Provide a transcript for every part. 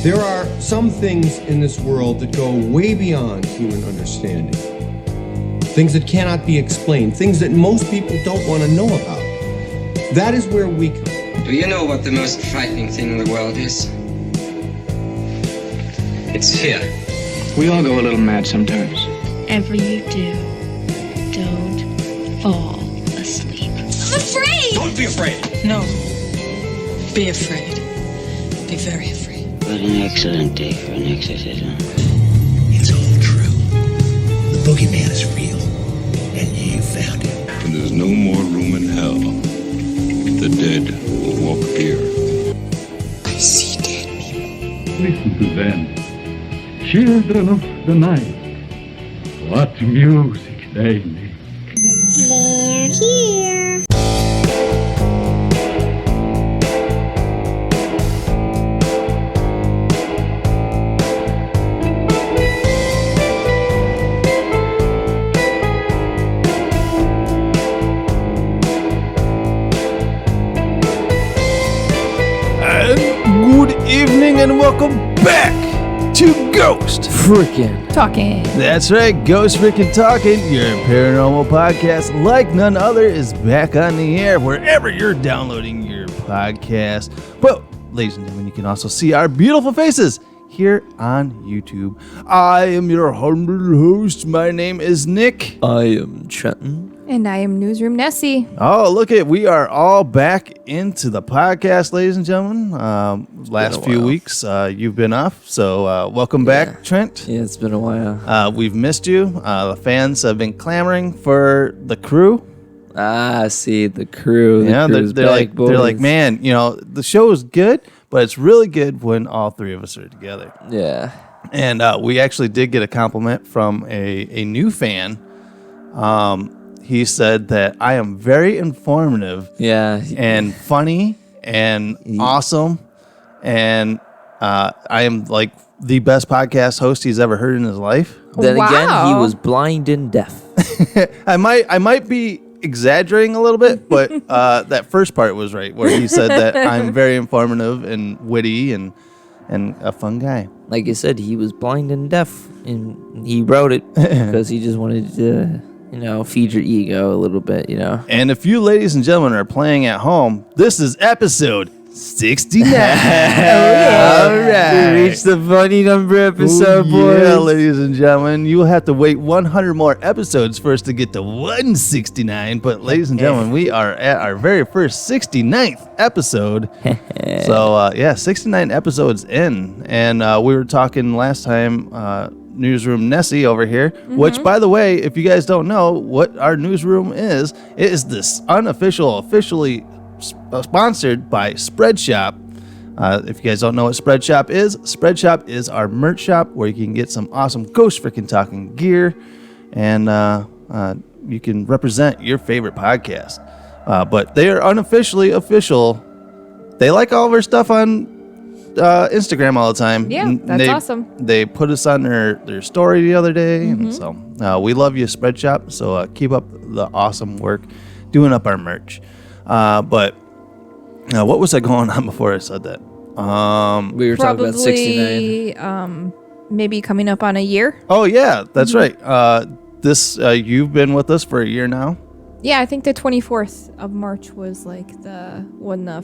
There are some things in this world that go way beyond human understanding. Things that cannot be explained, things that most people don't want to know about. That is where we come. Do you know what the most frightening thing in the world is? It's fear. We all go a little mad sometimes. Whatever you do, don't fall asleep. I'm afraid! Don't be afraid! No. Be afraid. Be very afraid. What an excellent day for an exorcism. It's all true. The boogeyman is real, and you found him. When there's no more room in hell, the dead will walk here. I see dead people. Listen to them, children of the night. What music they make. They're here. Good evening and welcome back to Ghost Freaking Talking. That's right, Ghost Freaking Talking, your paranormal podcast like none other is back on the air wherever you're downloading your podcast. But, ladies and gentlemen, you can also see our beautiful faces here on YouTube. I am your humble host. My name is Nick. I am Trenton. And I am Newsroom Nessie. Oh, look at, we are all back into the podcast, ladies and gentlemen. Last few weeks, you've been off, so welcome back, Trent. Yeah, it's been a while. We've missed you. The fans have been clamoring for the crew. See, the crew. They're like, man, you know, the show is good, but it's really good when all three of us are together. Yeah. And we actually did get a compliment from a new fan. He said that I am very informative, and funny, and awesome, and I am like the best podcast host he's ever heard in his life. Then again, he was blind and deaf. I might be exaggerating a little bit, but that first part was right, where he said that I'm very informative and witty and a fun guy. Like I said, he was blind and deaf, and he wrote it because he just wanted to, feed your ego a little bit, And if you ladies and gentlemen are playing at home, this is episode 69. All right. We reached the funny number episode, boys. Yeah, ladies and gentlemen. You will have to wait 100 more episodes for us to get to 169. But, ladies and gentlemen, we are at our very first 69th episode. So, 69 episodes in. And we were talking last time, Newsroom Nessie over here, which, by the way, if you guys don't know what our newsroom is, it is this officially sponsored by Spreadshop. If you guys don't know what Spreadshop is our merch shop where you can get some awesome Ghost Freaking Talking gear, and you can represent your favorite podcast. But they are unofficially official. They like all of our stuff on Instagram all the time. Yeah, that's awesome. They put us on their story the other day, and so we love you, Spreadshop. So keep up the awesome work doing up our merch. But what was I going on before I said that? We were talking about 69. Maybe coming up on a year. Oh yeah, that's right. You've been with us for a year now. Yeah, I think the 24th of March was like the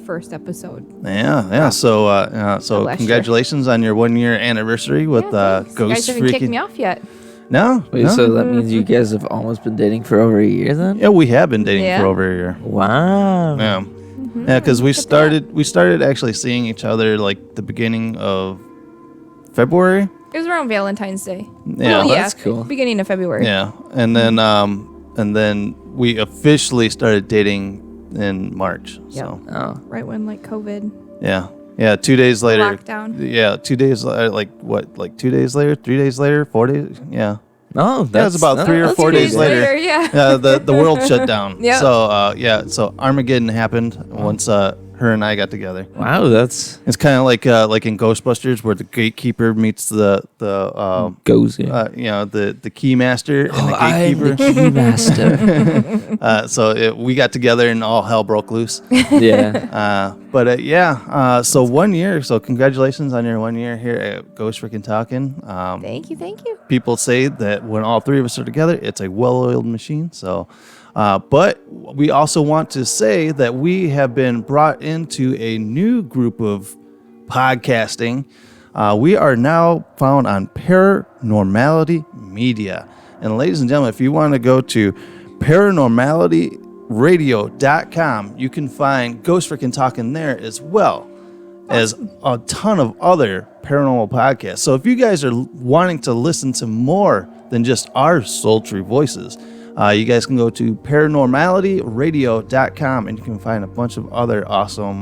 first episode. Yeah. So congratulations on your 1 year anniversary with Ghost Freaking. You guys haven't kicked me off yet. No. So that means you guys have almost been dating for over a year then? Yeah, we have been dating for over a year. Wow. Yeah. Yeah, because we started actually seeing each other like the beginning of February. It was around Valentine's Day. Yeah, that's cool. Beginning of February. Yeah, and then we officially started dating in March. Yep. So right when COVID. Yeah. 2 days later. Lockdown. Yeah, 2 days. 2 days later, 3 days later, 4 days. Yeah. Oh, that's about 3 or 4 days later. Yeah. The world shut down. Yeah. So Armageddon happened once Her and I got together. Wow, that's It's kind of like in Ghostbusters, where the gatekeeper meets the goes. the key master and the I'm gatekeeper. the key master. So we got together and all hell broke loose. Yeah. So 1 year. So congratulations on your 1 year here at Ghost Freaking Talking. Thank you. People say that when all three of us are together, it's a well-oiled machine. So, but we also want to say that we have been brought into a new group of podcasting. We are now found on Paranormality Media. And ladies and gentlemen, if you want to go to paranormalityradio.com, you can find Ghost Freaking Talking there as well as a ton of other paranormal podcasts. So if you guys are wanting to listen to more than just our sultry voices, you guys can go to paranormalityradio.com and you can find a bunch of other awesome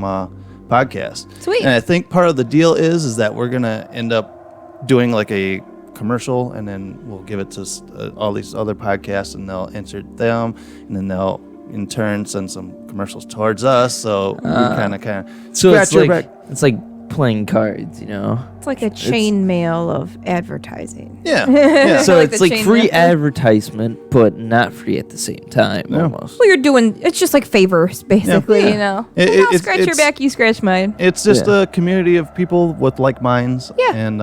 podcasts. Sweet. And I think part of the deal is that we're going to end up doing like a commercial, and then we'll give it to all these other podcasts, and they'll insert them, and then they'll in turn send some commercials towards us. So we kind of So scratch your back. it's like playing cards, you know. It's like a chain mail of advertising. Yeah. So Like it's the like chain free mail. advertisement, but not free at the same time, almost. Well, you're doing. It's just like favors, basically. Yeah. You know. It- I'll scratch your it's- back, you scratch mine. It's just a community of people with like minds. Yeah. And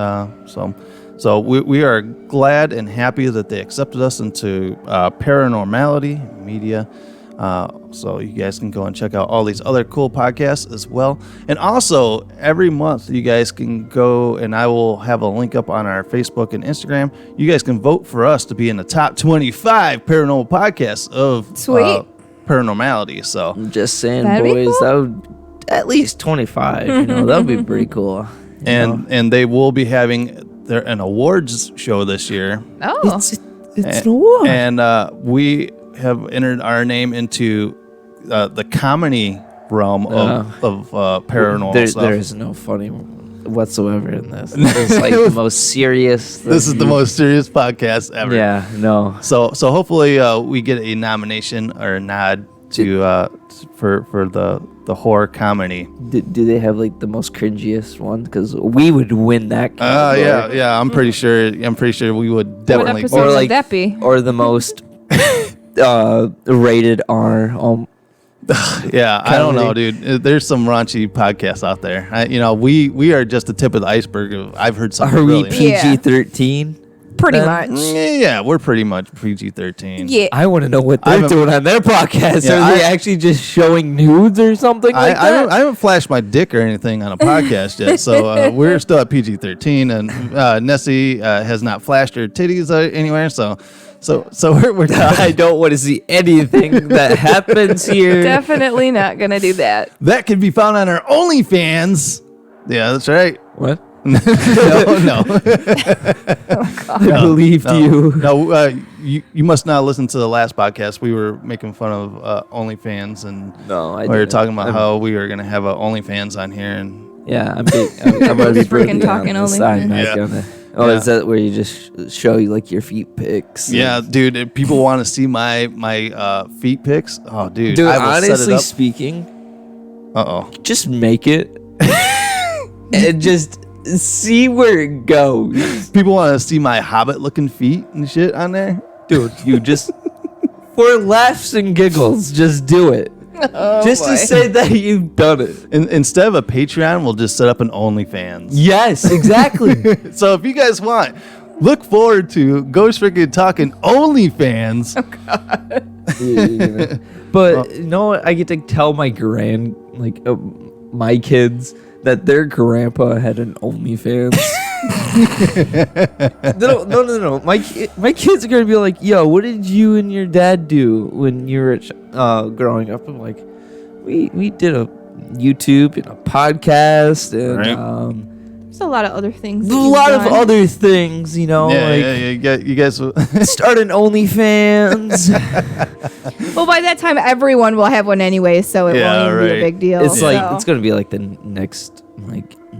so we are glad and happy that they accepted us into Paranormality Media. So you guys can go and check out all these other cool podcasts as well. And also, every month you guys can go, and I will have a link up on our Facebook and Instagram. You guys can vote for us to be in the top 25 paranormal podcasts of Sweet. Paranormality. So I'm just saying, That'd be boys, cool. that would at least 25. You know, that would be pretty cool. you know? and they will be having an awards show this year. Oh. It's an award. And we have entered our name into the comedy realm of paranormal stuff. There is no funny whatsoever in this. It's like the most serious. This is the most serious podcast ever. Yeah, no. So hopefully we get a nomination or a nod to for the horror comedy. Do they have like the most cringiest one? Because we would win that. Category. Yeah. I'm pretty sure we would definitely. What episode would that be? Or the most rated R. Yeah, I don't know, comedy. dude. There's some raunchy podcasts out there. We are just the tip of the iceberg. I've heard some. Are we really PG-13? Pretty much. Yeah, we're pretty much PG-13. Yeah. I want to know what they're doing on their podcast. Yeah, Are they actually just showing nudes or something like that? I haven't flashed my dick or anything on a podcast yet, so we're still at PG-13, and Nessie has not flashed her titties anywhere, so we're I don't want to see anything that happens here. Definitely not gonna do that. that can be found on our OnlyFans. Yeah, that's right. What? No. I believed you. No, you must not listen to the last podcast. We were making fun of OnlyFans, and No, I we were didn't. talking about how we were gonna have a OnlyFans on here, and Yeah, I'm already Just freaking breaking talking down the side OnlyFans. mic on the- Oh, is that where you just show you like your feet pics? yeah, dude, if people want to see my feet pics. Oh, dude, Dude, I will set honestly it up. speaking, Just make it and just see where it goes. people want to see my Hobbit-looking feet and shit on there. Dude, you just for laughs and giggles, just do it. Just to say that you've done it. Instead of a Patreon, we'll just set up an OnlyFans. Yes, exactly. So if you guys want, look forward to Ghost Freaking Talking OnlyFans. But you know what? I get to tell my my kids that their grandpa had an OnlyFans. No. My kids are gonna be like, "Yo, what did you and your dad do when you were growing up?" I'm like, "We did a YouTube and a podcast and There's a lot of other things. a lot of other things, you know, You guys. start an OnlyFans." Well, by that time, everyone will have one anyway, so it Yeah, won't even be right. a big deal. It's like so. it's gonna be like the next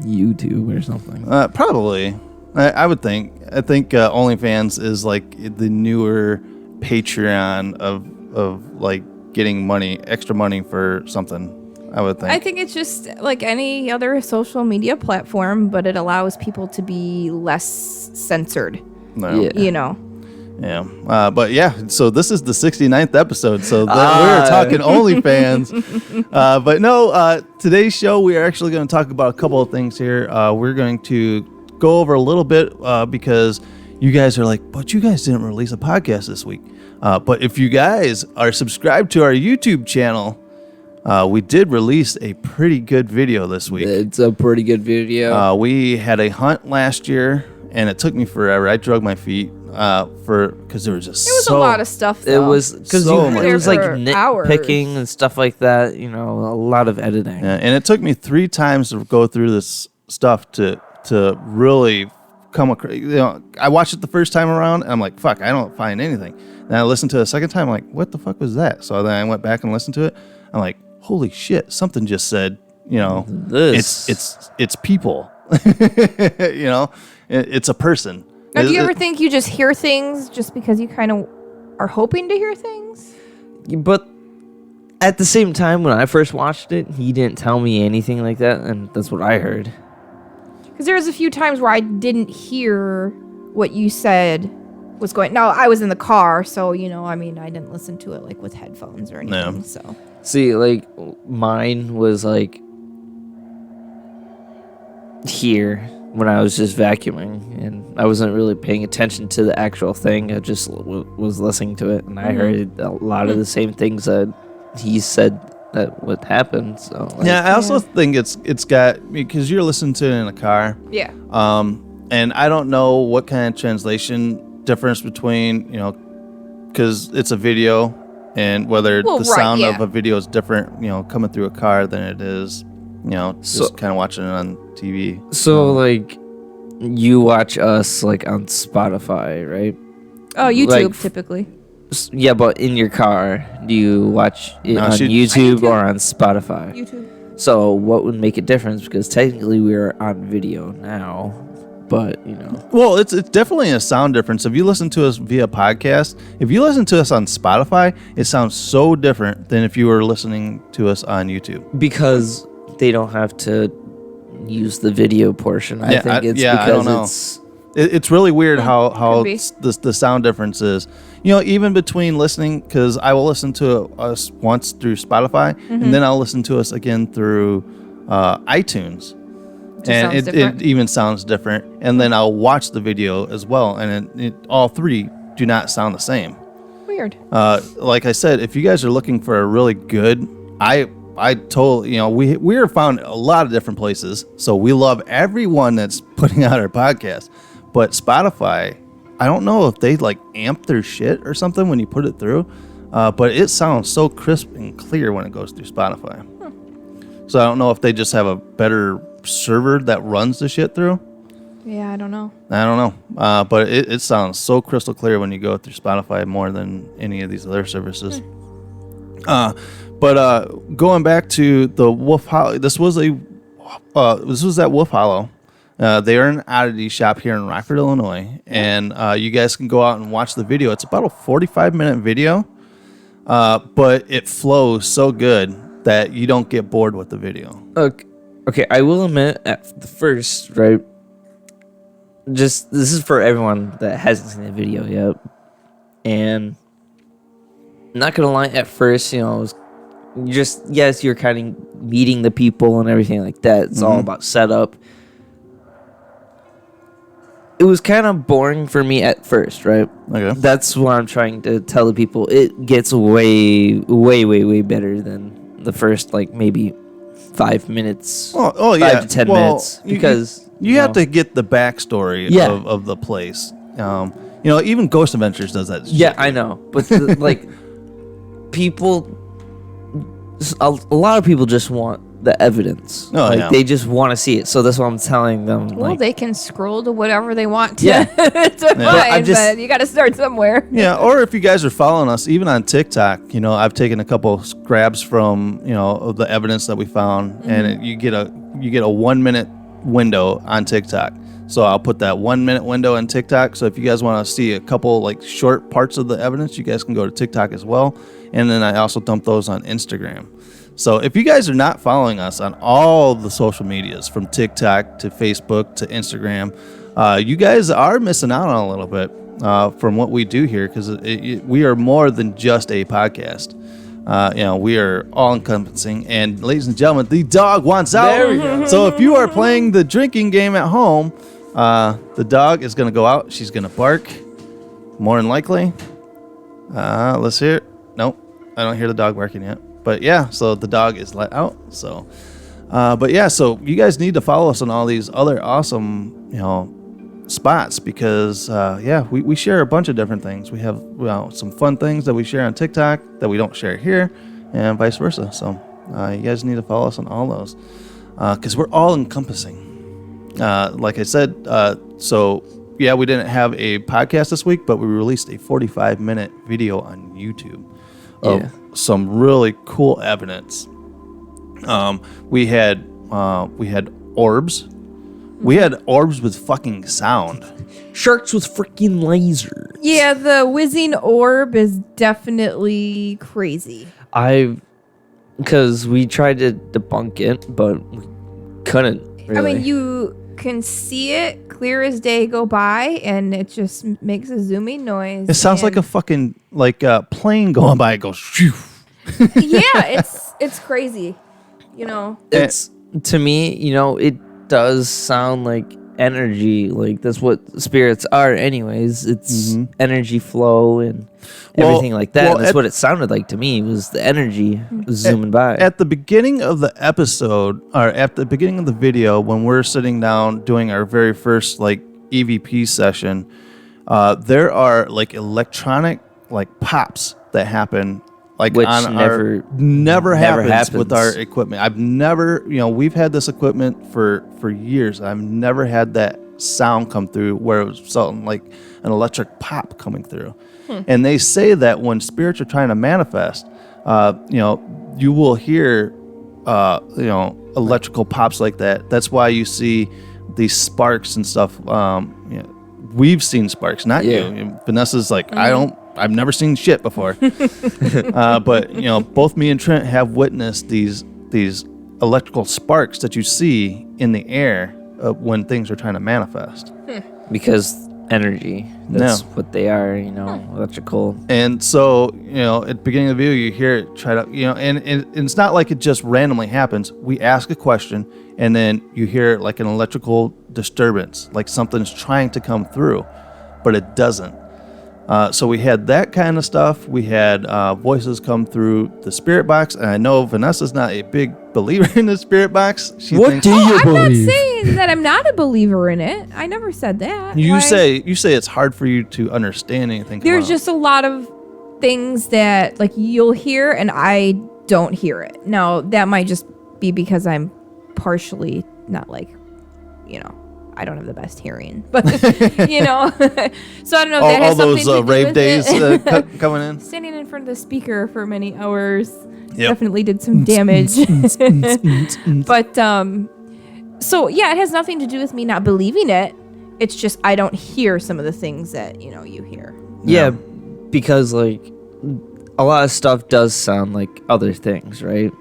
YouTube or something. Probably. I would think. I think OnlyFans is like the newer Patreon of like getting extra money for something. I would think. I think it's just like any other social media platform, but it allows people to be less censored. No. Yeah. You know. Yeah. But yeah, so this is the 69th episode. So we're talking OnlyFans. But no, today's show, we are actually going to talk about a couple of things here. We're going to go over a little bit because you guys are like, but you guys didn't release a podcast this week. But if you guys are subscribed to our YouTube channel, we did release a pretty good video this week. It's a pretty good video. We had a hunt last year, and it took me forever. I drug my feet because there was just It was a lot of stuff, It though. was because So it much. was like For nitpicking and stuff like that. You know, a lot of editing. Yeah, and it took me 3 times to go through this stuff to really come across. You know, I watched it the first time around, and I'm like, fuck, I don't find anything. Then I listened to it a second time, I'm like, what the fuck was that? So then I went back and listened to it. I'm like, holy shit, something just said, you know, This. it's people. You know, it's a person. Now, do you ever think you just hear things just because you kind of are hoping to hear things? But at the same time, when I first watched it, he didn't tell me anything like that, and that's what I heard. Because there was a few times where I didn't hear what you said was going. No, I was in the car, so I didn't listen to it like with headphones or anything. No. So See, like mine was like here when I was just vacuuming, and I wasn't really paying attention to the actual thing. I just was listening to it, and I heard a lot of the same things that he said that would happen. So Yeah, I also think it's got, because you're listening to it in a car. yeah, And I don't know what kind of translation difference between, because it's a video, and whether Well, the right, sound yeah. of a video is different, coming through a car than it is, just So- kind of watching it on TV. So like you watch us like on Spotify, right? oh, YouTube Like, typically. Yeah, but in your car, do you watch it No, on she- YouTube YouTube. or on Spotify? YouTube. So what would make a difference? Because technically we're on video now, but Well, it's definitely a sound difference. If you listen to us via podcast, if you listen to us on Spotify, it sounds so different than if you were listening to us on YouTube. because they don't have to use the video portion. I Yeah, think it's I don't because know. it's It's really weird how could be. the sound difference is. Even between listening, because I will listen to us once through Spotify, and then I'll listen to us again through iTunes. Just And sounds it different. even sounds different. And then I'll watch the video as well, and all three do not sound the same. Weird. Like I said, if you guys are looking for a really good, I told we are found a lot of different places, so we love everyone that's putting out our podcast. But Spotify, I don't know if they like amp their shit or something when you put it through, but it sounds so crisp and clear when it goes through Spotify. So I don't know if they just have a better server that runs the shit through. Yeah, I don't know. I don't know, but it sounds so crystal clear when you go through Spotify more than any of these other services. But going back to the Wolf Hollow, this was at Wolf Hollow. They are an oddity shop here in Rockford, Illinois, and you guys can go out and watch the video. It's about a 45-minute video, but it flows so good that you don't get bored with the video. okay. I will admit at the first, right? Just this is for everyone that hasn't seen the video yet, and not gonna lie, at first, it was you're kind of meeting the people and everything like that. It's all about setup. It was kind of boring for me at first, right? Okay. That's what I'm trying to tell the people. It gets way, way, way, way better than the first, like, maybe 5 minutes. Oh yeah. 5 to 10 minutes. Because you have to get the backstory Yeah. of the place. Even Ghost Adventures does that. Yeah, shit. I know. But, like, people... A lot of people just want the evidence. Oh, like, yeah. they just want to see it. So that's what I'm telling them. Well, like, they can scroll to whatever they want to, Yeah. to Yeah. find, but you got to start somewhere. Yeah, or if you guys are following us, even on TikTok, I've taken a couple grabs from of the evidence that we found, and you get a 1 minute window on TikTok. So I'll put that 1 minute window on TikTok. So if you guys want to see a couple like short parts of the evidence, you guys can go to TikTok as well. And then I also dump those on Instagram. So if you guys are not following us on all the social medias, from TikTok to Facebook to Instagram, you guys are missing out on a little bit from what we do here, because we are more than just a podcast. We are all encompassing. And ladies and gentlemen, the dog wants out. There we go. So if you are playing the drinking game at home, the dog is going to go out. She's going to bark, more than likely. Let's hear it. Nope, I don't hear the dog barking yet. But yeah, so the dog is let out. So, so you guys need to follow us on all these other awesome, spots, because we share a bunch of different things. We have some fun things that we share on TikTok that we don't share here, and vice versa. So you guys need to follow us on all those, because we're all encompassing. Like I said, we didn't have a podcast this week, but we released a 45-minute video on YouTube of some really cool evidence. We had orbs. We had orbs with fucking sound. Sharks with freaking lasers. Yeah, the whizzing orb is definitely crazy. Because we tried to debunk it, but we couldn't really. I mean, you can see it clear as day go by, and it just makes a zooming noise. It sounds like a fucking plane going by. It goes shoo. Yeah, it's crazy. It's, to me, it does sound like energy. Like, that's what spirits are anyways. It's energy flow and everything like that. And that's what it sounded like to me, was the energy zooming by. At the beginning of the episode, or at the beginning of the video, when we're sitting down doing our very first EVP session, there are electronic pops that happen. Which never happens with our equipment. I've never, we've had this equipment for years. I've never had that sound come through where it was something like an electric pop coming through. And they say that when spirits are trying to manifest, you will hear, electrical pops like that. That's why you see these sparks and stuff. We've seen sparks, not you. Vanessa's like, I've never seen shit before. But both me and Trent have witnessed these electrical sparks that you see in the air when things are trying to manifest. Because energy, that's what they are, electrical. And so, at the beginning of the video, you hear it try to, and it's not like it just randomly happens. We ask a question, and then you hear an electrical disturbance, like something's trying to come through, but it doesn't. So we had that kind of stuff. We had voices come through the spirit box, and I know Vanessa's not a big believer in the spirit box. What do you believe? I'm not saying that I'm not a believer in it. I never said that. You say it's hard for you to understand anything. There's just a lot of things that you'll hear, and I don't hear it. Now that might just be because I'm partially not I don't have the best hearing, but so I don't know if that has something to do all those rave with days it. coming in. Standing in front of the speaker for many hours definitely did some damage. But so yeah, it has nothing to do with me not believing it. It's just I don't hear some of the things that you hear. Yeah, because a lot of stuff does sound like other things, right?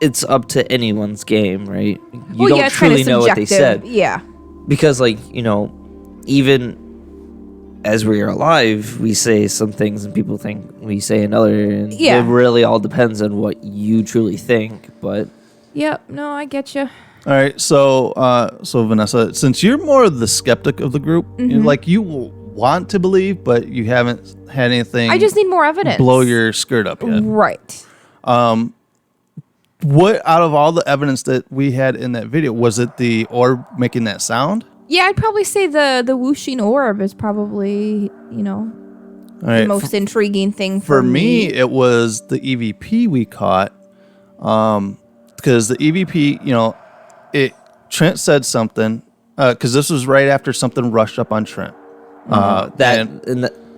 It's up to anyone's game, right? You don't truly know what they said. Yeah. Because, even as we are alive, we say some things and people think we say another. And it really all depends on what you truly think, but... Yep. No, I get you. All right. So Vanessa, since you're more of the skeptic of the group, you want to believe, but you haven't had anything... I just need more evidence. ...blow your skirt up yet. Right. What, out of all the evidence that we had in that video, was it the orb making that sound? Yeah, I'd probably say the whooshing orb is probably, the most intriguing thing for me. It was the EVP we caught, because the EVP, Trent said something, because this was right after something rushed up on Trent.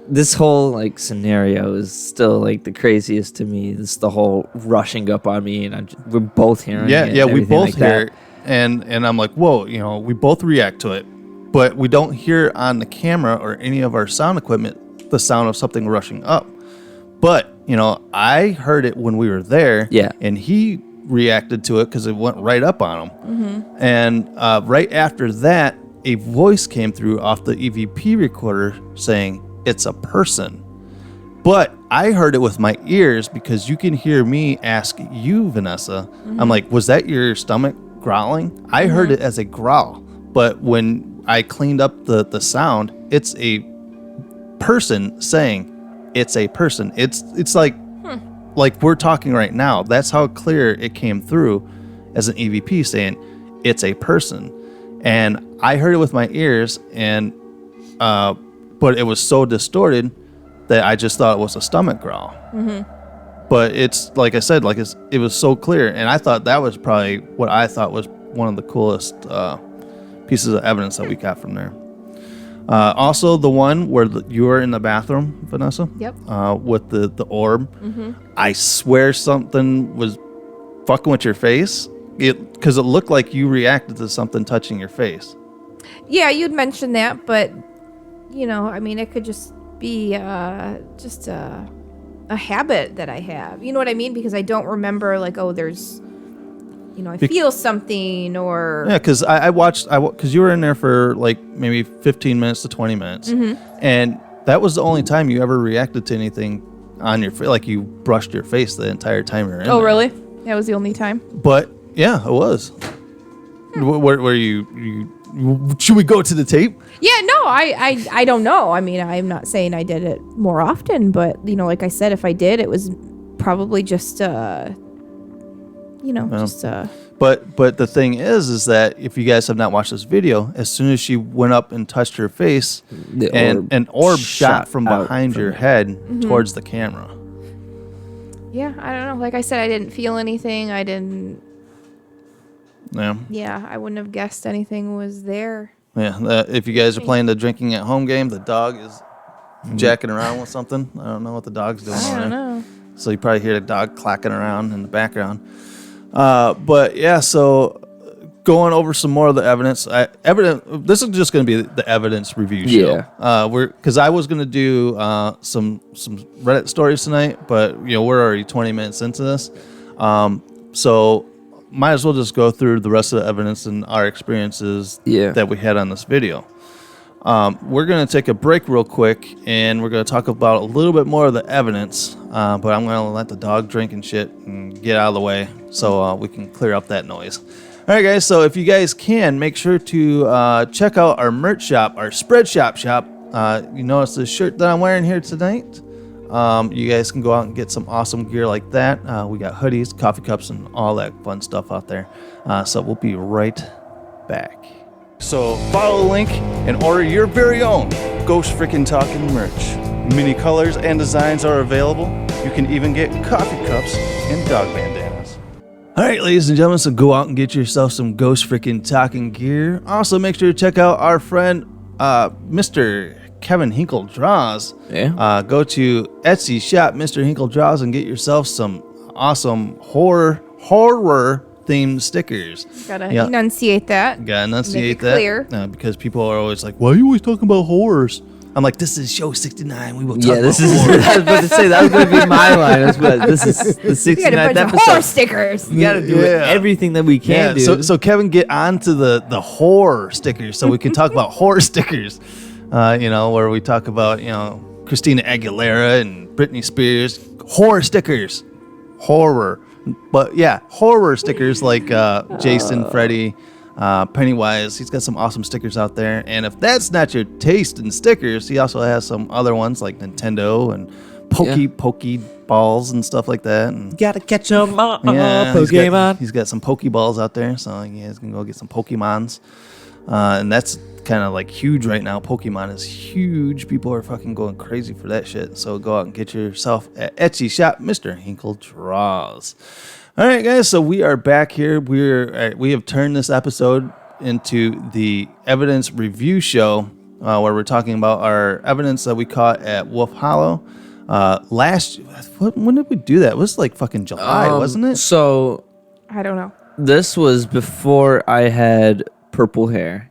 This whole scenario is still the craziest to me. This the whole rushing up on me, and we're both hearing it. Yeah, we both hear it, and I'm like, whoa, we both react to it, but we don't hear on the camera or any of our sound equipment the sound of something rushing up. But I heard it when we were there. Yeah. And he reacted to it because it went right up on him. And right after that, a voice came through off the EVP recorder saying, "It's a person." But I heard it with my ears because you can hear me ask you, Vanessa. I'm like, was that your stomach growling? I heard it as a growl. But when I cleaned up the sound, it's a person saying, "It's a person." It's like we're talking right now. That's how clear it came through as an EVP saying, "It's a person." And I heard it with my ears, and but it was so distorted that I just thought it was a stomach growl. But it's like I said, it was so clear, and I thought that was probably what I thought was one of the coolest pieces of evidence that we got from there. Also, the one where you were in the bathroom, Vanessa. Yep. With the orb. I swear something was fucking with your face. Because it looked like you reacted to something touching your face. Yeah, you'd mentioned that, but it could just be just a habit that I have. You know what I mean? Because I don't remember there's, I feel something or. Yeah, because I watched because you were in there for maybe 15 minutes to 20 minutes, and that was the only time you ever reacted to anything on your face. Like you brushed your face the entire time you were in there. Oh, really? That was the only time. But yeah, it was. Where you should we go to the tape? Yeah, no, I don't know. I mean, I'm not saying I did it more often, but like I said, if I did, it was probably just But the thing is that if you guys have not watched this video, as soon as she went up and touched her face, an orb shot from behind your head towards the camera. Yeah, I don't know. Like I said, I didn't feel anything. I didn't. Yeah. Yeah, I wouldn't have guessed anything was there. Yeah, if you guys are playing the drinking at home game, the dog is jacking around with something. I don't know what the dog's doing. I don't know. So you probably hear the dog clacking around in the background. But yeah, so going over some more of the evidence. This is just going to be the evidence review show. Yeah. Because I was going to do some Reddit stories tonight, but we're already 20 minutes into this. So might as well just go through the rest of the evidence and our experiences that we had on this video. We're going to take a break real quick, and we're going to talk about a little bit more of the evidence, but I'm going to let the dog drink and shit and get out of the way so we can clear up that noise. All right, guys, so if you guys can, make sure to check out our merch shop, our Spread Shop. You notice the shirt that I'm wearing here tonight? You guys can go out and get some awesome gear like that. We got hoodies, coffee cups, and all that fun stuff out there. So we'll be right back. So follow the link and order your very own Ghost Frickin' Talking merch. Many colors and designs are available. You can even get coffee cups and dog bandanas. All right, ladies and gentlemen, so go out and get yourself some Ghost Frickin' Talking gear. Also, make sure to check out our friend, Mr. Kevin Hinkle Draws. Yeah. Go to Etsy shop Mr. Hinkle Draws and get yourself some awesome horror themed stickers. Gotta enunciate that. Gotta enunciate that. Clear. Because people are always like, why are you always talking about horrors? I'm like, this is show 69. We will talk about this is. I was about to say that was going to be my line as well. This is the 69th we got a bunch episode. Of horror stickers. We got to do everything that we can do. So Kevin, get onto the horror stickers so we can talk about horror stickers. Where we talk about Christina Aguilera and Britney Spears. Horror stickers. Horror. But yeah, horror stickers like Jason, Freddy, Pennywise. He's got some awesome stickers out there. And if that's not your taste in stickers, he also has some other ones like Nintendo and Pokeballs and stuff like that. And gotta catch them, Pokemon. He's got some Pokeballs out there, so you guys can go get some Pokemons. And that's kind of like huge right now. Pokemon is huge. People are fucking going crazy for that shit. So go out and get yourself at Etsy shop Mr. Hinkle Draws. All right, guys. So we are back here. We have turned this episode into the evidence review show, where we're talking about our evidence that we caught at Wolf Hollow. When did we do that? It was like fucking July, wasn't it? So I don't know. This was before I had purple hair.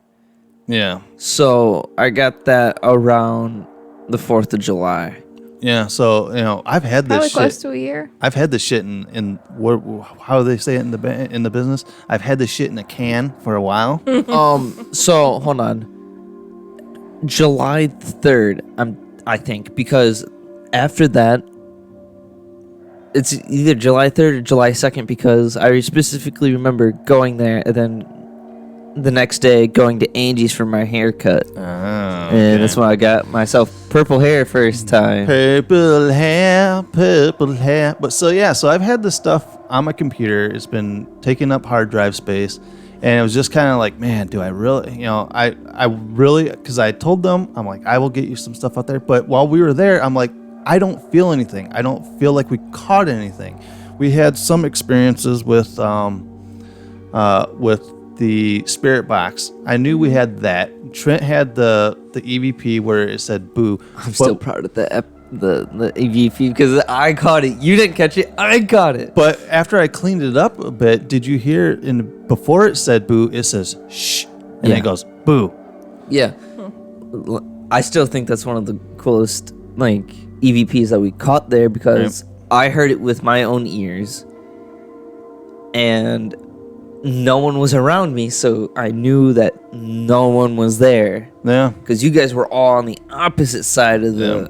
Yeah. So I got that around the 4th of July. Yeah, so I've had this Probably shit. close to a year. I've had this shit in how do they say it in the business? I've had this shit in a can for a while. So hold on. July 3rd, I think, because after that, it's either July 3rd or July 2nd, because I specifically remember going there and then the next day going to Angie's for my haircut. Oh, and that's when I got myself purple hair first time. Purple hair. But so I've had this stuff on my computer. It's been taking up hard drive space. And it was just kind of like, man, do I really, I really, because I told them, I'm like, I will get you some stuff out there. But while we were there, I'm like, I don't feel anything. I don't feel like we caught anything. We had some experiences with the spirit box. I knew we had that. Trent had the EVP where it said boo. I'm still proud of the EVP because I caught it. You didn't catch it. I got it. But after I cleaned it up a bit, did you hear before it said boo, it says shh, and it goes boo. Yeah. I still think that's one of the coolest EVPs that we caught there because I heard it with my own ears and no one was around me, so I knew that no one was there. Yeah. Because you guys were all on the opposite side of the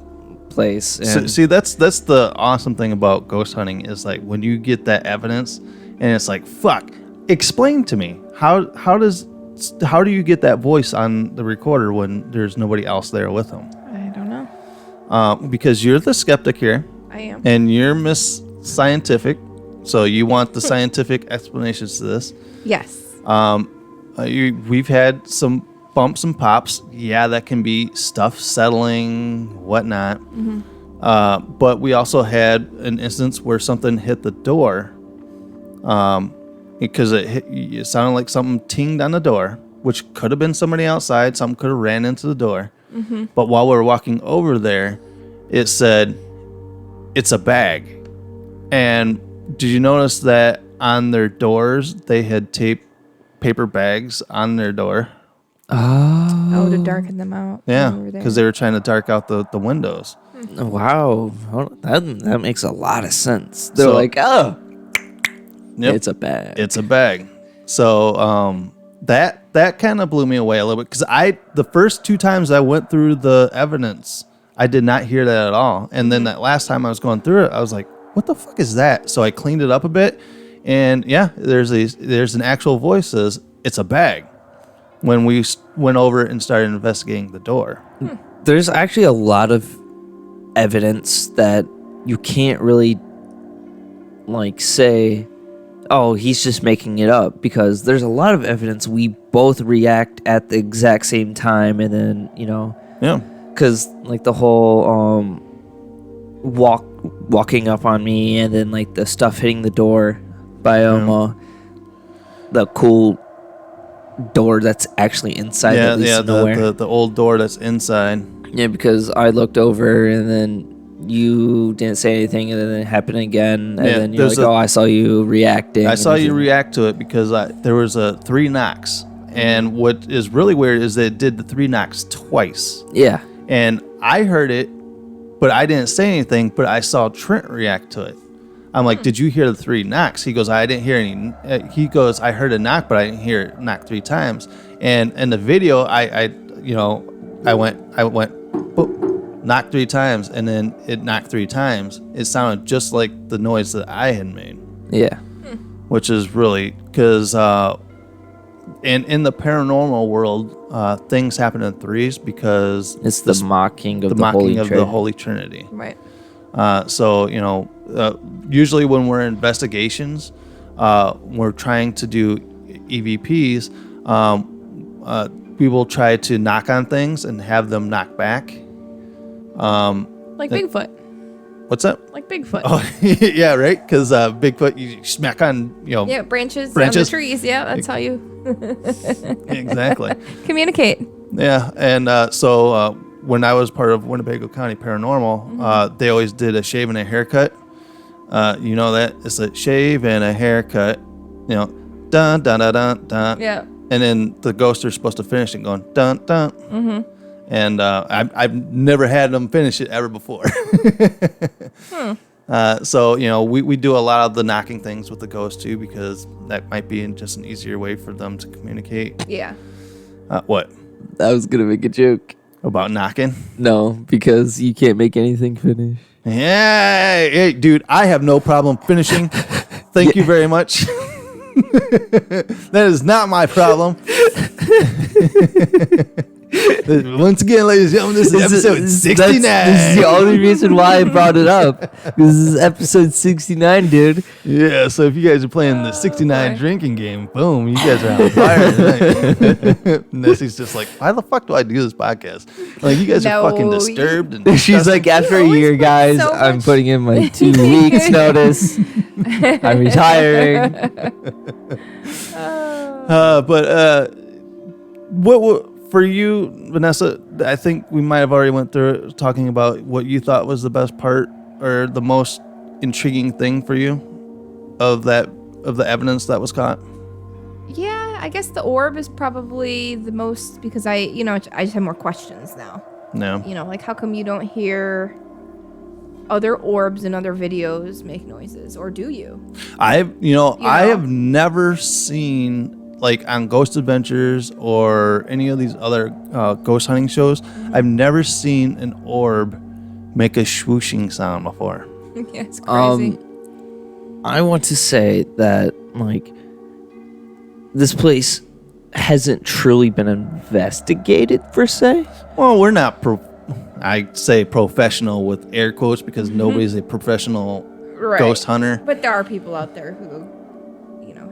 place. And See, that's the awesome thing about ghost hunting is like when you get that evidence and it's like, fuck, explain to me how do you get that voice on the recorder when there's nobody else there with them? I don't know. Because you're the skeptic here. I am. And you're Miss Scientific, so you want the scientific explanations to this. Yes. We've had some bumps and pops. Yeah, that can be stuff settling, whatnot. Mm-hmm. But we also had an instance where something hit the door. Because it sounded like something tinged on the door, which could have been somebody outside. Something could have ran into the door. Mm-hmm. But while we were walking over there, it said, "It's a bag." And did you notice that on their doors they had taped paper bags on their door? Oh, to darken them out. Yeah, because they were trying to dark out the windows. Wow, that makes a lot of sense. They're like, oh, it's a bag. It's a bag. So that kind of blew me away a little bit because the first two times I went through the evidence, I did not hear that at all. And then that last time I was going through it, I was like, what the fuck is that? So I cleaned it up a bit, and yeah, there's an actual voice says it's a bag when we went over and started investigating the door. There's actually a lot of evidence that you can't really say, oh, he's just making it up, because there's a lot of evidence we both react at the exact same time, and then yeah, because the whole walking up on me, and then the stuff hitting the door by the cool door that's actually inside. The old door that's inside. Yeah, because I looked over and then you didn't say anything, and then it happened again, and then you're like, I saw you reacting. I saw you react to it because there was 3 knocks, and what is really weird is that it did the 3 knocks twice. Yeah, and I heard it, but I didn't say anything. But I saw Trent react to it. I'm like, did you hear the 3 knocks? He goes, I didn't hear any. He goes, I heard a knock, but I didn't hear it knock 3 times. And in the video, I went, boop, knocked 3 times, and then it knocked 3 times. It sounded just like the noise that I had made. Yeah, which is really because in the paranormal world, things happen in 3s because it's the mocking of the Holy Trinity. Right. So usually when we're in investigations, we're trying to do EVPs. We will try to knock on things and have them knock back. Like Bigfoot. What's that? Like Bigfoot. Oh, yeah, right. Because Bigfoot, you smack on, Yeah, branches on the trees. Yeah, that's how you. Exactly. Communicate. Yeah, and so when I was part of Winnebago County Paranormal, they always did a shave and a haircut. You know that it's a shave and a haircut. Dun dun dun dun dun. Yeah. And then the ghosts are supposed to finish it going dun dun. Mm-hmm. And I've never had them finish it ever before. So, you know, we do a lot of the knocking things with the ghost too, because that might be just an easier way for them to communicate. Yeah. What? I was gonna make a joke about knocking. No, because you can't make anything finish. Yeah, hey, dude, I have no problem finishing. Thank you very much. That is not my problem. Once again, ladies and gentlemen, this is episode 69. This is the only reason why I brought it up. This is episode 69, dude. Yeah, so if you guys are playing the 69 drinking game, boom, you guys are on fire tonight. Nessie's just like, why the fuck do I do this podcast? Like, you guys are fucking disturbed. And she's like, after a year, guys, I'm putting in my 2 weeks notice. I'm retiring. What for you, Vanessa? I think we might have already went through it, talking about what you thought was the best part or the most intriguing thing for you of the evidence that was caught. Yeah, I guess the orb is probably the most, because I just have more questions now. No. You know, like, how come you don't hear other orbs in other videos make noises, or do you? I have never seen, like, on Ghost Adventures or any of these other ghost hunting shows, I've never seen an orb make a swooshing sound before. Yeah, it's crazy. I want to say that, like, this place hasn't truly been investigated, per se. Well, we're not I say professional with air quotes, because nobody's a professional ghost hunter. But there are people out there who,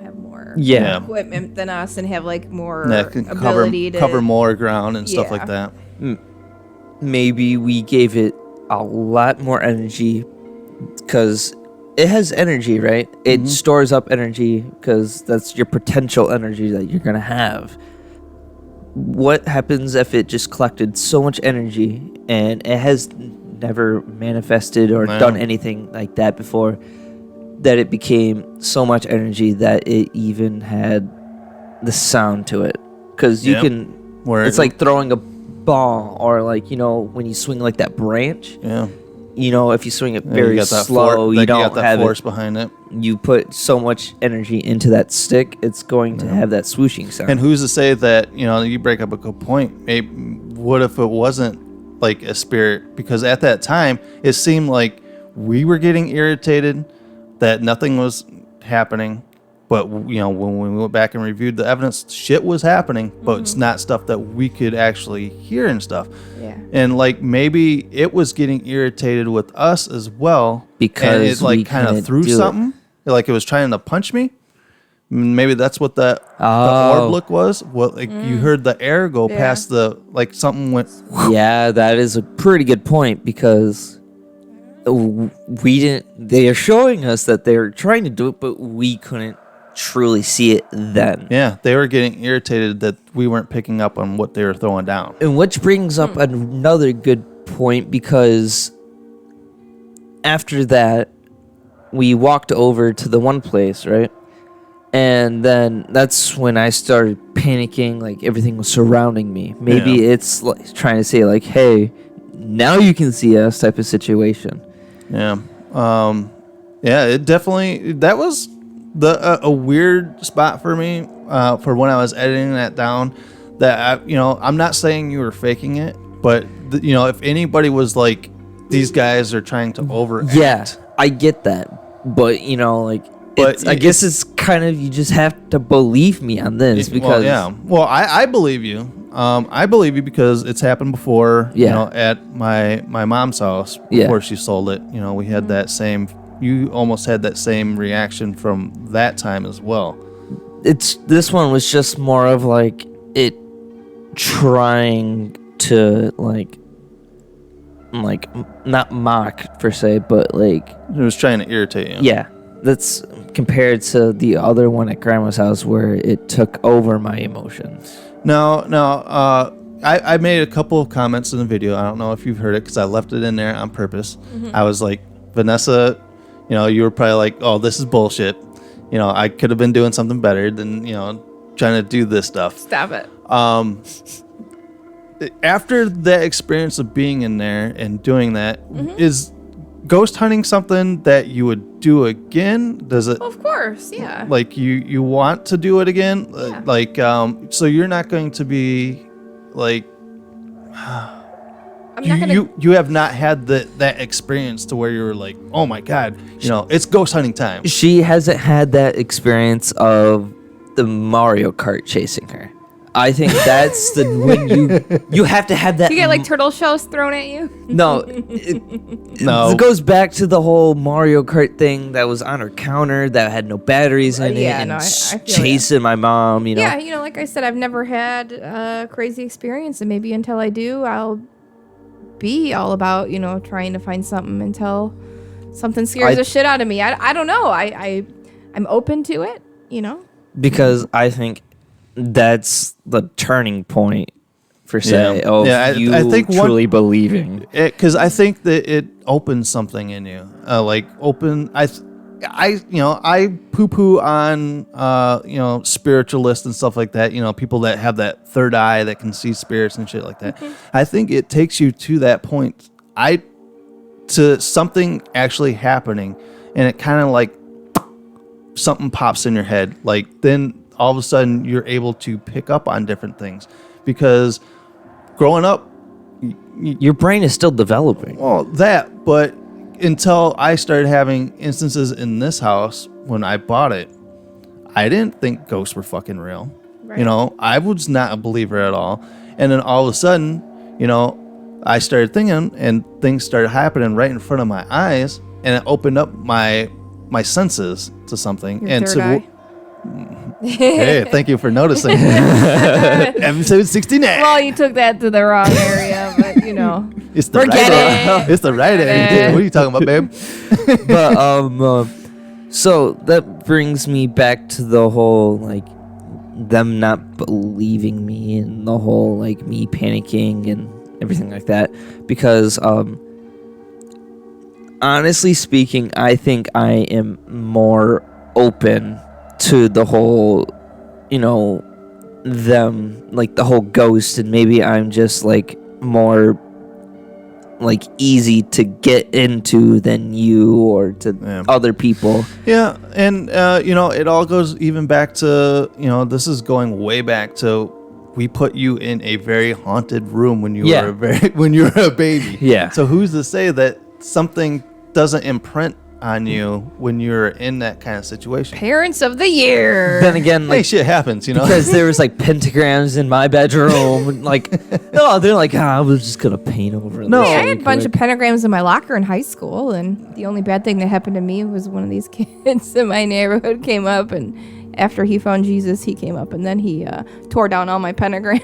have more equipment than us and have, like, more can ability to cover more ground and stuff like that. Maybe we gave it a lot more energy, because it has energy, right? It stores up energy, because that's your potential energy that you're going to have. What happens if it just collected so much energy and it has never manifested or done anything like that before, that it became so much energy that it even had the sound to it? Because you can, it's like throwing a ball, or, like, when you swing like that branch. Yeah. If you swing it very slow, you don't have force behind it. You put so much energy into that stick, it's going to have that swooshing sound. And who's to say that, you break up a good point. Maybe, what if it wasn't like a spirit? Because at that time, it seemed like we were getting irritated, that nothing was happening. But, when we went back and reviewed the evidence, shit was happening, but it's not stuff that we could actually hear and stuff. Yeah. And, like, maybe it was getting irritated with us as well. Because it, like, kind of threw something. Like, it was trying to punch me. Maybe that's what the orb look was. Well, like, you heard the air go past like, something went. Yeah, that is a pretty good point, because we didn't. They are showing us that they're trying to do it, but we couldn't truly see it then. Yeah, they were getting irritated that we weren't picking up on what they were throwing down. And which brings up another good point, because after that, we walked over to the one place, right? And then that's when I started panicking, like everything was surrounding me. Maybe it's like trying to say, like, hey, now you can see us, type of situation. Yeah. It definitely, that was a weird spot for me, for when I was editing that down, that I'm not saying you were faking it, but if anybody was like, these guys are trying to overact. Yeah, I get that, but I guess it's kind of, you just have to believe me on this, because I believe you. I believe you because it's happened before. At my mom's house before she sold it. We had that same. You almost had that same reaction from that time as well. This one was just more of like it trying to like not mock per se, but like it was trying to irritate you. Yeah, that's compared to the other one at Grandma's house where it took over my emotions. No. I made a couple of comments in the video. I don't know if you've heard it because I left it in there on purpose. I was like, Vanessa, you were probably like, oh, this is bullshit. I could have been doing something better than, trying to do this stuff. Stop it. after that experience of being in there and doing that, Mm-hmm. is ghost hunting something that you would do again? Does it Of course, yeah. like you want to do it again? Like so you're not going to be like I'm not gonna. you have not had that experience to where you were like, oh my god, it's ghost hunting time. She hasn't had that experience of the Mario Kart chasing her. I think that's the when you have to have that. You get like turtle shells thrown at you. No, it goes back to the whole Mario Kart thing that was on her counter that had no batteries in it, yeah, and no, I feel chasing my mom. Yeah, like I said, I've never had a crazy experience, and maybe until I do, I'll be all about trying to find something until something scares the shit out of me. I don't know. I'm open to it. Because I think that's the turning point per se of you I think truly believing. Because I think that it opens something in you. I poo-poo on spiritualists and stuff like that. People that have that third eye that can see spirits and shit like that. Mm-hmm. I think it takes you to that point. To something actually happening, and it kind of like something pops in your head. Like then all of a sudden you're able to pick up on different things, because growing up, your brain is still developing. Well, but until I started having instances in this house when I bought it, I didn't think ghosts were fucking real. Right. I was not a believer at all. And then all of a sudden, I started thinking, and things started happening right in front of my eyes, and it opened up my senses to something. Your third eye. Hey, thank you for noticing. Episode 69. Well, you took that to the wrong area, but it's the forget right it. It's the right area. What are you talking about, babe? But so that brings me back to the whole like them not believing me and the whole like me panicking and everything like that, because honestly speaking, I think I am more open to the whole, them, like the whole ghost, and maybe I'm just like more like easy to get into than you or to other people. Yeah, and it all goes even back to, this is going way back to, we put you in a very haunted room when you were a baby. Yeah. So who's to say that something doesn't imprint on you when you're in that kind of situation? Parents of the year. Then again, like, hey, shit happens, because there was like pentagrams in my bedroom. Like, they're like, I was just gonna paint over. No, I had a bunch of pentagrams in my locker in high school, and the only bad thing that happened to me was one of these kids in my neighborhood came up, and after he found Jesus, he came up and then he tore down all my pentagrams.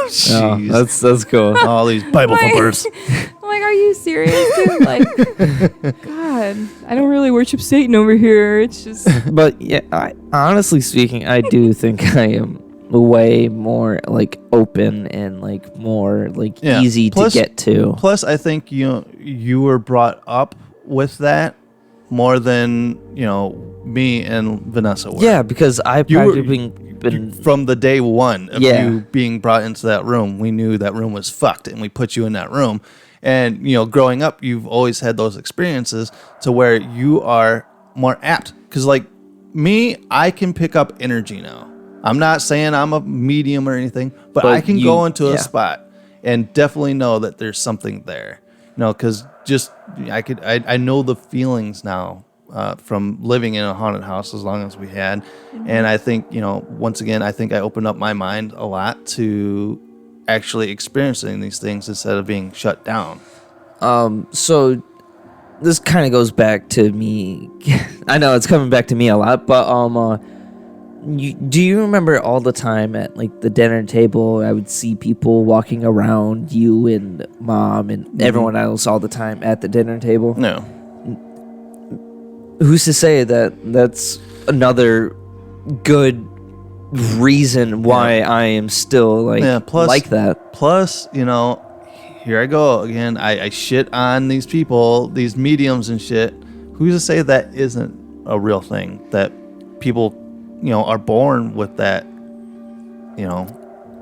Jeez. That's cool. All these Bible thumpers. I'm like, are you serious, dude? Like, God, I don't really worship Satan over here. It's just. But yeah, honestly speaking, I do think I am way more like open and like more like easy to get to. Plus, I think you were brought up with that more than me and Vanessa were. Yeah, because I've practically been from the day one of you being brought into that room. We knew that room was fucked, and we put you in that room. And growing up, you've always had those experiences to where you are more apt. Because like me, I can pick up energy now. I'm not saying I'm a medium or anything, but I can go into a spot and definitely know that there's something there. Because I know the feelings now from living in a haunted house as long as we had. Mm-hmm. And I think, once again, I think I opened up my mind a lot to actually experiencing these things instead of being shut down. So this kind of goes back to me. I know it's coming back to me a lot, but do you remember all the time at like the dinner table, I would see people walking around, you and mom and everyone else all the time at the dinner table? No. Who's to say that that's another good reason why I am still like like that? Plus, here I go again. I shit on these people, these mediums and shit. Who's to say that isn't a real thing? That people, are born with that,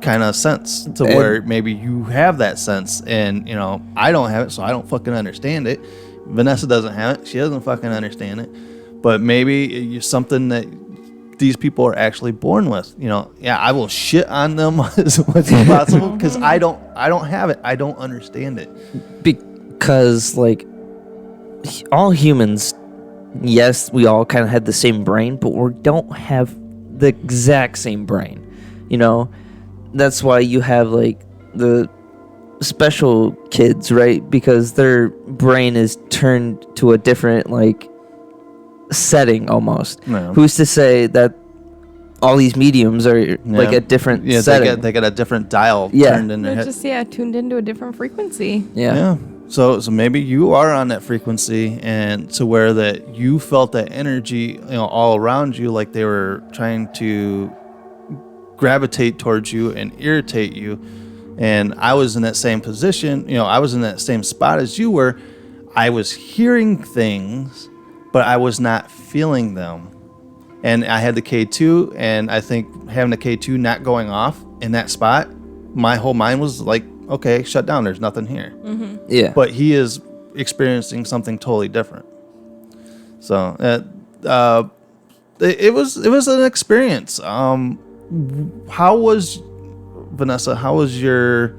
kind of sense to where maybe you have that sense, and you know, I don't have it, so I don't fucking understand it. Vanessa doesn't have it; she doesn't fucking understand it. But maybe it's something that these people are actually born with. You know, yeah, I will shit on them as much as possible because I don't have it. I don't understand it. Because like all humans, yes, we all kind of had the same brain, but we don't have the exact same brain. You know, that's why you have like the special kids, right? Because their brain is turned to a different like setting almost. Yeah. Who's to say that all these mediums are like a different setting? They got a different dial Yeah. turned in their They're head. just tuned into a different frequency. Yeah. So maybe you are on that frequency, and to where that you felt that energy, you know, all around you, like they were trying to gravitate towards you and irritate you. And I was in that same position, you know, I was in that same spot as you were. I was hearing things, but I was not feeling them. And I had the K2, and I think having the K2 not going off in that spot, my whole mind was like, okay, shut down. There's nothing here. Mm-hmm. Yeah. But he is experiencing something totally different. So it was an experience. How was Vanessa? How was your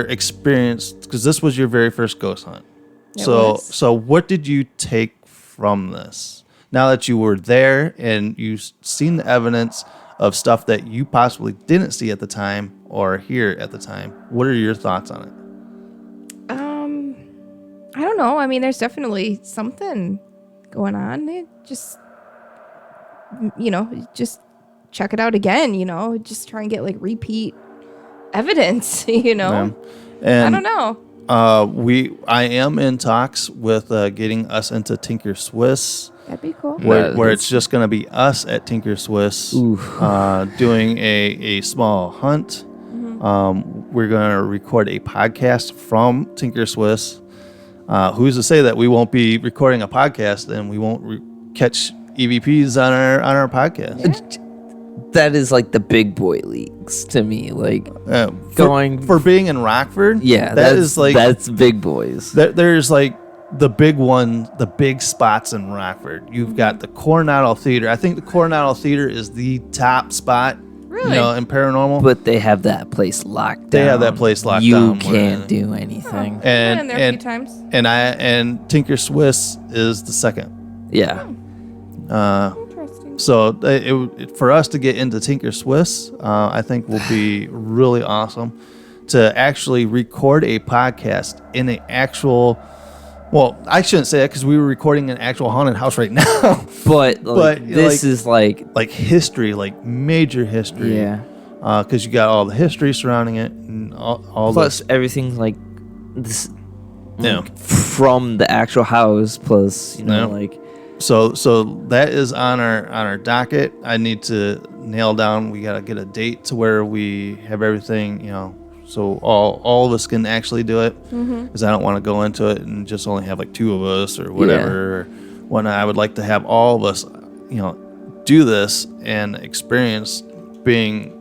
experience? Because this was your very first ghost hunt. So what did you take from this? Now that you were there and you've seen the evidence of stuff that you possibly didn't see at the time or hear at the time, what are your thoughts on it? I don't know. I mean, there's definitely something going on. It just, you know, just check it out again, you know, just try and get like repeat evidence, you know. And I don't know. I am in talks with getting us into Tinker Swiss. That'd be cool. Where it's just going to be us at Tinker Swiss doing a small hunt. Mm-hmm. We're going to record a podcast from Tinker Swiss. Who's to say that we won't be recording a podcast and we won't catch EVPs on our podcast? Yeah. That is like the big boy leagues to me. Like going for being in Rockford. Yeah, that's big boys. There's like the big one, the big spots in Rockford. You've got the Coronado Theater. I think the Coronado Theater is the top spot. Really? You know, in paranormal. But they have that place locked down. They have that place locked you down. You can't do anything. I've been in there a few times. And Tinker Swiss is the second. Yeah. Interesting. So for us to get into Tinker Swiss, I think will be really awesome to actually record a podcast in an actual. Well, I shouldn't say that because we were recording an actual haunted house right now. But this is like history, like major history. Yeah. Because you got all the history surrounding it, and all plus everything like this. From the actual house, plus like. So that is on our docket. I need to nail down. We gotta get a date to where we have everything, you know. So all of us can actually do it, because I don't want to go into it and just only have like two of us or whatever. When I would like to have all of us, you know, do this and experience being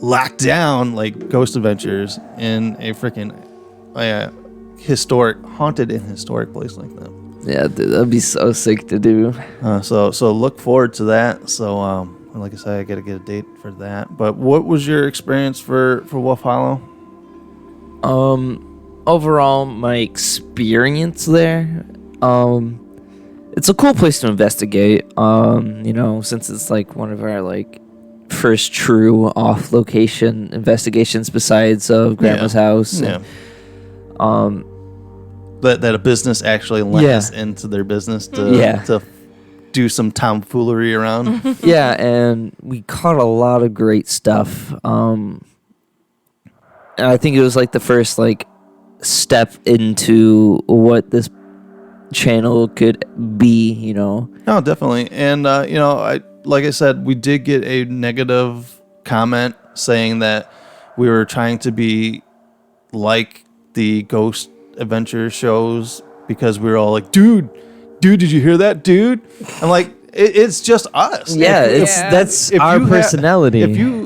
locked down like Ghost Adventures in a freaking haunted and historic place like that. Yeah, dude, that'd be so sick to do. So look forward to that. So like I said, I gotta get a date for that. But what was your experience for Wolf Hollow? Overall, my experience there, it's a cool place to investigate. You know, since it's like one of our like first true off-location investigations besides of Grandma's house. Yeah. And, that a business actually lent us into their business to do some tomfoolery around. Yeah, and we caught a lot of great stuff. And I think it was like the first like step into what this channel could be, you know. Oh, definitely. And you know, like I said, we did get a negative comment saying that we were trying to be like the Ghost Adventure shows because we were all like, dude, did you hear that, dude? I'm like, it's just us. Yeah, If- that's if our you personality.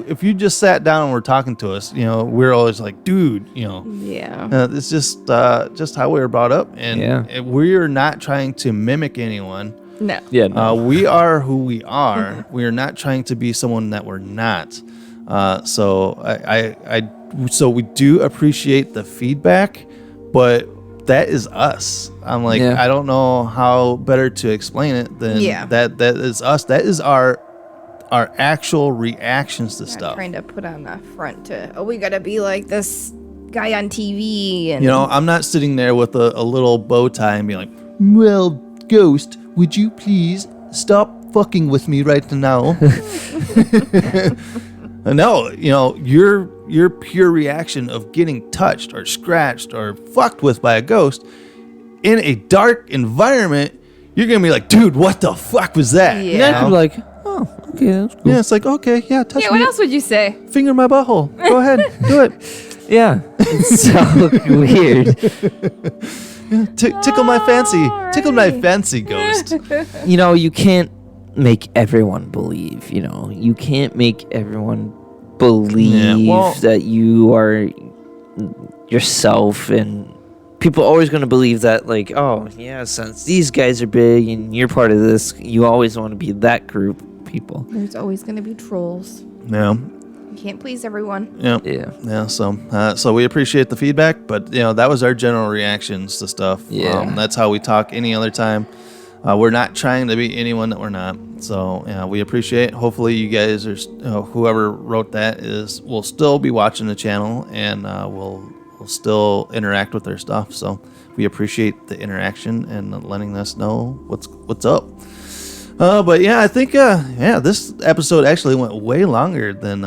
If you just sat down and were talking to us, we're always like, dude, Yeah. it's just how we were brought up, and we're not trying to mimic anyone. No. Yeah, no. We are who we are. We are not trying to be someone that we're not. So we do appreciate the feedback, but that is us. I'm like, I don't know how better to explain it than that is us. That is our actual reactions to stuff. Trying to put on the front to, we gotta be like this guy on TV. And I'm not sitting there with a little bow tie and being like, well, Ghost, would you please stop fucking with me right now? No, your pure reaction of getting touched or scratched or fucked with by a ghost in a dark environment, you're gonna be like, dude, what the fuck was that? Yeah. And I could be like, oh, okay, that's cool. Yeah, it's like, okay, yeah, touch Yeah, me. what else would you say? Finger my butthole. Go ahead, do it. Yeah, it's so weird. Yeah, tickle my fancy. Tickle my fancy, Ghost. You can't make everyone believe. You can't make everyone believe that you are yourself, and people are always going to believe that, like, oh yeah, since these guys are big and you're part of this, you always want to be that group of people. There's always gonna be trolls. Yeah. You can't please everyone. Yeah. So we appreciate the feedback, but that was our general reactions to stuff. Yeah. That's how we talk any other time. We're not trying to be anyone that we're not. So we appreciate it. Hopefully you guys are whoever wrote that will still be watching the channel, and we'll still interact with their stuff. So we appreciate the interaction and letting us know what's up. But yeah, I think this episode actually went way longer than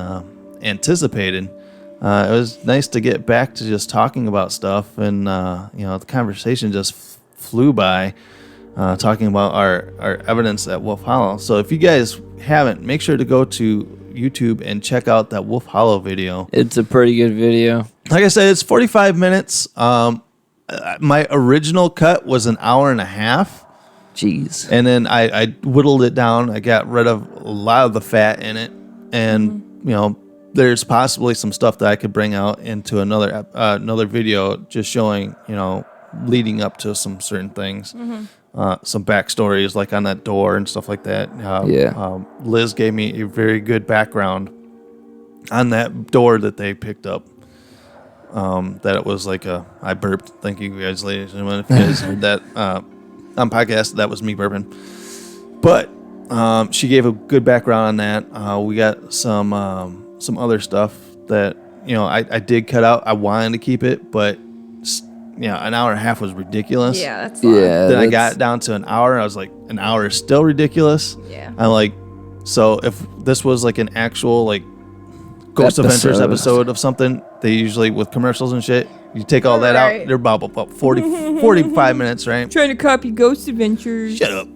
anticipated. It was nice to get back to just talking about stuff, and the conversation just flew by, talking about our evidence at Wolf Hollow. So if you guys haven't, make sure to go to YouTube and check out that Wolf Hollow video. It's a pretty good video. Like I said, it's 45 minutes. My original cut was an hour and a half. Jeez. And then I whittled it down. I got rid of a lot of the fat in it, and there's possibly some stuff that I could bring out into another video, just showing leading up to some certain things, some backstories like on that door and stuff like that. Liz gave me a very good background on that door that they picked up. That it was like I burped. Thank you guys, ladies and gentlemen. If you guys heard that on podcast, that was me burping. But she gave a good background on that. We got some other stuff that I did cut out. I wanted to keep it, but an hour and a half was ridiculous. Yeah, that's long. Then I got down to an hour. I was like, an hour is still ridiculous. Yeah. I'm like, so if this was like an actual like Ghost Adventures episode of something, they usually with commercials and shit, you take all that out, they're about 45 minutes, right? Trying to copy Ghost Adventures. Shut up.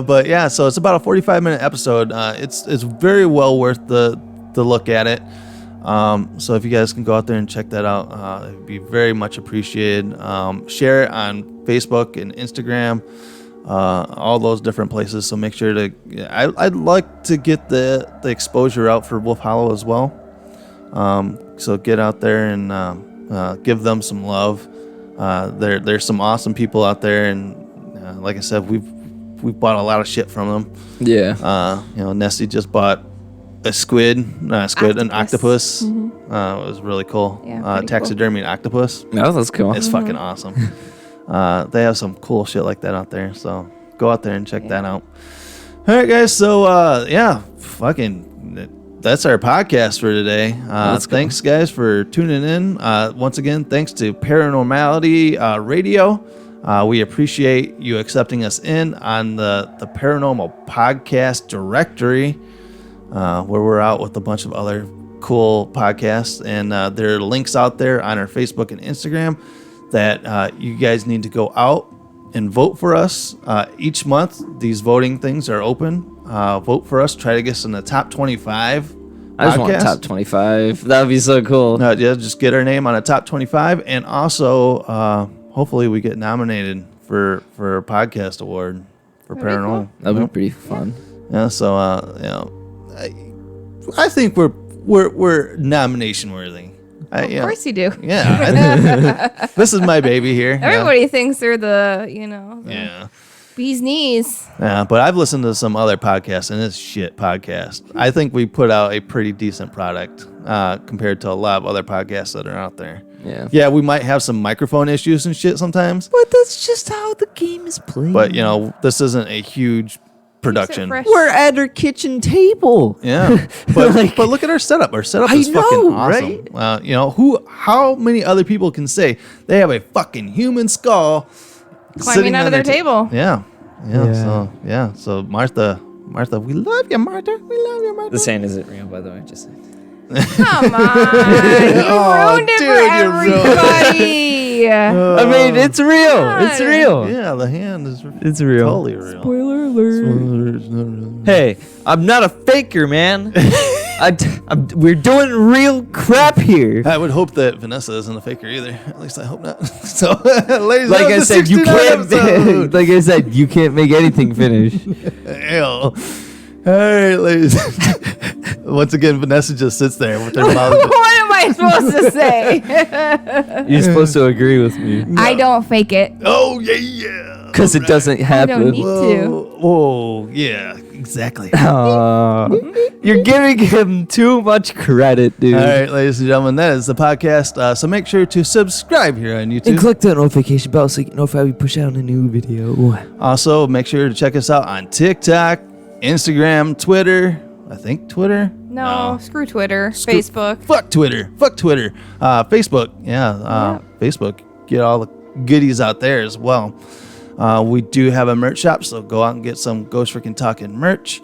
But yeah, so it's about a 45-minute episode. It's very well worth the look at it. So if you guys can go out there and check that out, it'd be very much appreciated. Share it on Facebook and Instagram, all those different places. So make sure to. I'd like to get the exposure out for Wolf Hollow as well. So get out there and give them some love. There's some awesome people out there, and like I said, we've bought a lot of shit from them. Yeah. Nessie just bought a an octopus. Mm-hmm. It was really cool. Yeah, taxidermy octopus. No, that's cool. It's fucking awesome. They have some cool shit like that out there. So go out there and check that out. All right, guys. So that's our podcast for today. Thanks, guys, for tuning in. Once again, thanks to Paranormality Radio. We appreciate you accepting us in on the Paranormal Podcast Directory, where we're out with a bunch of other cool podcasts. And there are links out there on our Facebook and Instagram that you guys need to go out and vote for us. Each month, these voting things are open. Vote for us. Try to get us in the top 25. I just want top 25. That would be so cool. Yeah, just get our name on a top 25. And also, hopefully we get nominated for a podcast award for That'd be paranormal. cool. That'd be pretty fun. Yeah, so I think we're nomination worthy. Of course you do. Yeah, this is my baby here. yeah. Everybody thinks they're the Yeah. bee's knees. Yeah, but I've listened to some other podcasts, and it's shit podcast. I think we put out a pretty decent product compared to a lot of other podcasts that are out there. Yeah. We might have some microphone issues and shit sometimes, But that's just how the game is played. but this isn't a huge production. fresh. we're at our kitchen table. Yeah, but Like- but look at our setup. Our setup I is fucking know, awesome. right? How many other people can say they have a fucking human skull Climbing sitting out on of their table. Yeah. Yeah. So Martha, we love you, Martha. We love you, Martha. The sand isn't real, by the way. Just saying. Come on. You ruined it dude, for you ruined everybody. I mean, it's real. It's real. Yeah, the hand is It's real. totally real. Spoiler alert. Spoilers, not real. Hey, I'm not a faker, man. We're doing real crap here. I would hope that Vanessa isn't a faker either. At least I hope not. So, ladies, Like that I was the said, you 69th can't. episode. Like I said, you can't make anything finish. Ew. All right, ladies. Once again, Vanessa just sits there with her mouth. What am I supposed to say? You're supposed to agree with me I don't fake it. Oh yeah. because it doesn't I happen. don't need to. Oh yeah, exactly. You're giving him too much credit, dude. All right, ladies and gentlemen, that is the podcast. So make sure to subscribe here on YouTube. And click that notification bell so you can notify we push out a new video. Also, make sure to check us out on TikTok, Instagram, Twitter. I think Twitter. No, screw Twitter, Facebook. Fuck Twitter. Fuck Twitter. Facebook. Facebook. Get all the goodies out there as well. We do have a merch shop, so go out and get some Ghost Freaking Talking merch.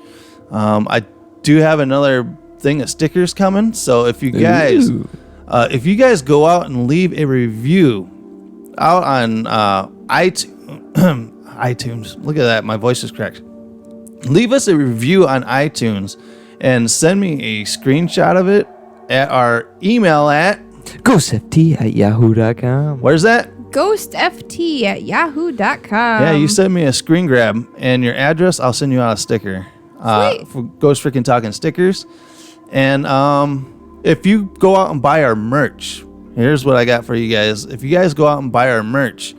I do have another thing of stickers coming. So if you guys, go out and leave a review out on iTunes. Look at that, my voice is cracked. Leave us a review on iTunes and send me a screenshot of it at our email at ghostft@yahoo.com. where's that? ghostft@yahoo.com. Yeah, you send me a screen grab and your address. I'll send you out a sticker. Sweet. For Ghost Freaking Talking stickers. And if you go out and buy our merch, here's what I got for you guys. If you guys go out and buy our merch,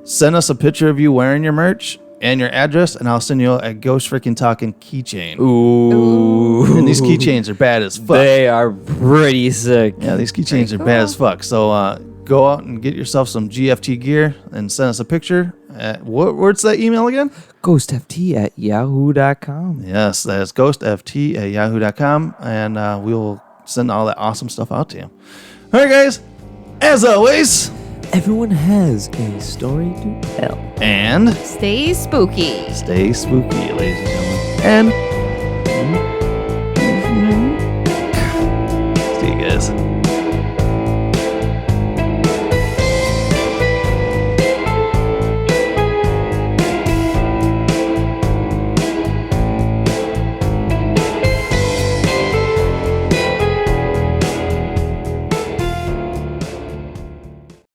send us a picture of you wearing your merch and your address, and I'll send you a Ghost Freaking Talking keychain. Ooh. And these keychains are bad as fuck. They are pretty sick. Yeah, these keychains are bad as fuck. So go out and get yourself some GFT gear and send us a picture. What's that email again? ghostft@yahoo.com. Yes, that's ghostft@yahoo.com, and we will send all that awesome stuff out to you. All right, guys. As always, everyone has a story to tell. And stay spooky. Stay spooky, ladies and gentlemen. And see you guys.